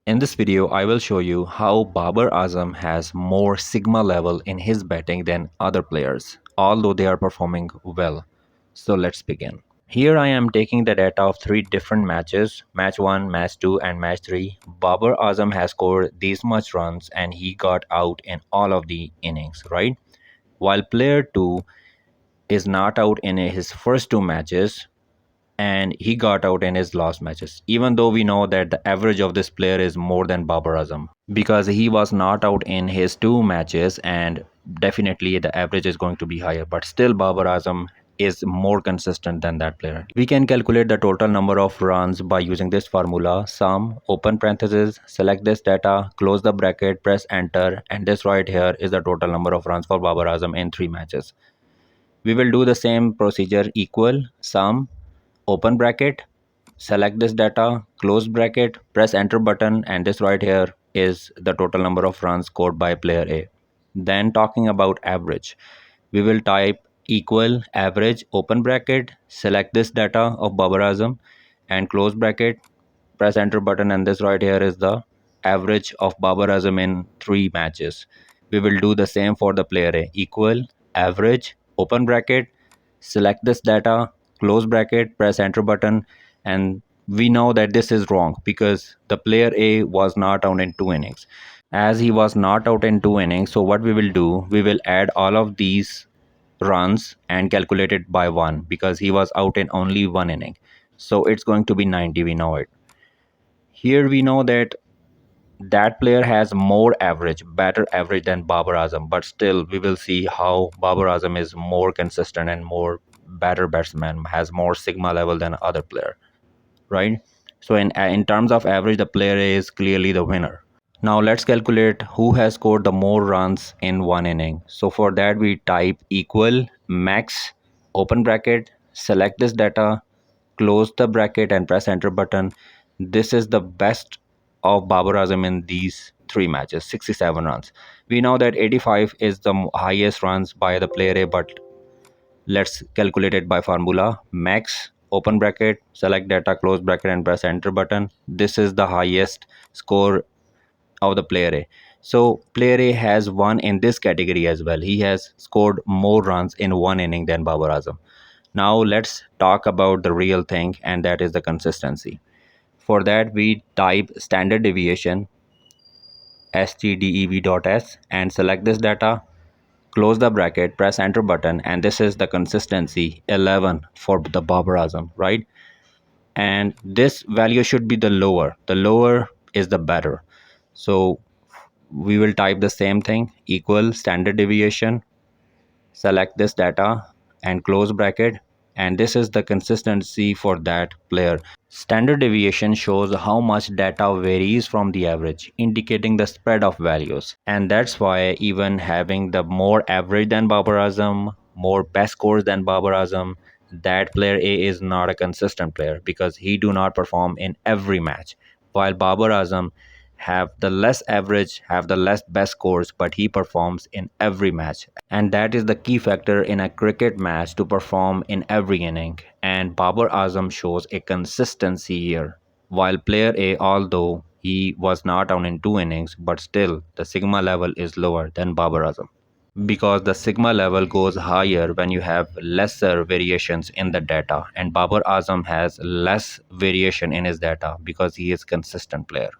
In this video, I will show you how Babar Azam has more sigma level in his batting than other players, although they are performing well. So let's begin. Here I am taking the data of 3 different matches, match 1, match 2 and match 3. Babar Azam has scored these much runs and he got out in all of the innings, right? While player 2 is not out in his first 2 matches, and he got out in his last matches, even though we know that the average of this player is more than Babar Azam because he was not out in his 2 matches, and definitely the average is going to be higher, but still Babar Azam is more consistent than that player. We can calculate the total number of runs by using this formula: sum, open parenthesis, select this data, close the bracket, press enter, and this right here is the total number of runs for Babar Azam in 3 matches. We will do the same procedure: equal, sum, open bracket, select this data, close bracket, press enter button, and this right here is the total number of runs scored by player A. Then talking about average, we will type equal average, open bracket, select this data of Babar Azam and close bracket, press enter button, and this right here is the average of Babar Azam in 3 matches. We will do the same for the player A: equal average, open bracket, select this data, close bracket, press enter button, and we know that this is wrong because the player A was not out in 2 innings. As he was not out in 2 innings, so what we will do, we will add all of these runs and calculate it by 1 because he was out in only 1 inning. So it's going to be 90, we know it. Here we know that that player has more average, better average than Babar Azam, but still we will see how Babar Azam is more consistent and more better batsman, has more sigma level than other player, right? So in terms of average, the player is clearly the winner. Now let's calculate who has scored the more runs in 1 inning. So for that we type equal max, open bracket, select this data, close the bracket and press enter button. This is the best of Babar Azam in these 3 matches, 67 runs. We know that 85 is the highest runs by the player A, but let's calculate it by formula: max, open bracket, select data, close bracket and press enter button. This is the highest score of the player A. So player A has won in this category as well. He has scored more runs in 1 inning than Babar Azam. Now let's talk about the real thing, and that is the consistency. For that we type standard deviation stdev.s and select this data, close the bracket, press enter button, and this is the consistency 11 for the Babar Azam, right? And this value should be the lower is the better. So we will type the same thing: equal standard deviation, select this data and close bracket, and this is the consistency for that player. Standard deviation shows how much data varies from the average, indicating the spread of values, and that's why even having the more average than Babar Azam, more best scores than Babar Azam, that player A is not a consistent player because he do not perform in every match, while Babar Azam have the less average, have the less best scores, but he performs in every match. And that is the key factor in a cricket match, to perform in every inning. And Babar Azam shows a consistency here. While player A, although he was not out in 2 innings, but still the sigma level is lower than Babar Azam, because the sigma level goes higher when you have lesser variations in the data, and Babar Azam has less variation in his data because he is consistent player.